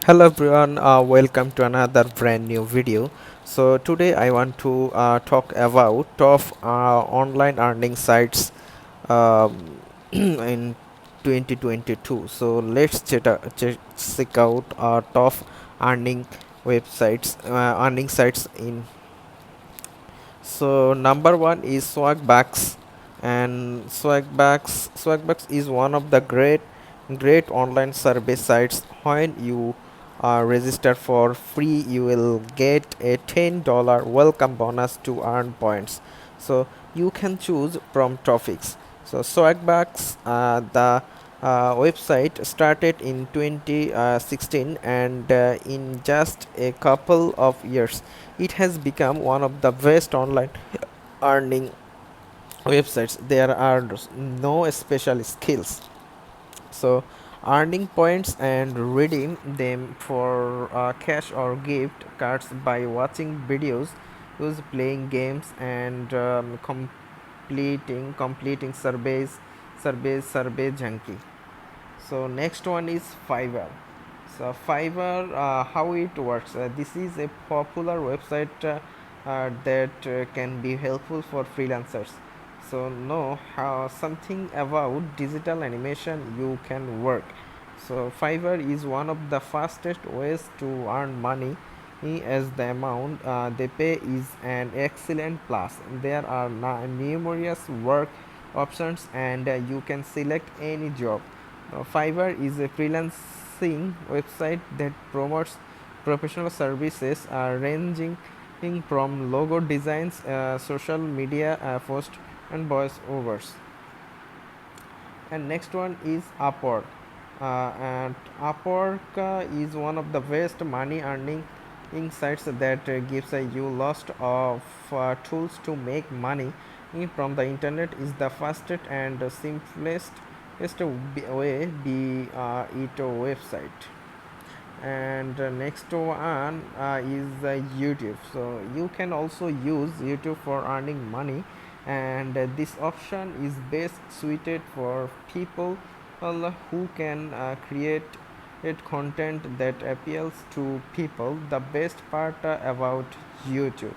Hello everyone, welcome to another brand new video. So today I want to talk about top online earning sites um, in 2022. So let's check out top earning earning sites in. So number one is Swagbucks, and Swagbucks is one of the great online survey sites. When you register for free, you will get a $10 welcome bonus to earn points. So you can choose from topics. So Swagbucks, the website started in 2016, and in just a couple of years it has become one of the best online earning websites. There are no special skills, so earning points and redeem them for cash or gift cards by watching videos, use playing games, and completing survey junkie. So next one is Fiverr. So Fiverr, how it works, this is a popular website that can be helpful for freelancers. So know how something about digital animation you can work. So Fiverr is one of the fastest ways to earn money, as the amount they pay is an excellent plus. There are numerous work options, and you can select any job. Fiverr is a freelancing website that promotes professional services ranging from logo designs, social media posts, and voiceovers. And next one is Upwork. And Upwork is one of the best money earning sites that gives you lots of tools to make money from the internet. Is the fastest and simplest way be it a website. And next one is YouTube. So you can also use YouTube for earning money, and this option is best suited for people who can create content that appeals to people. The best part about YouTube,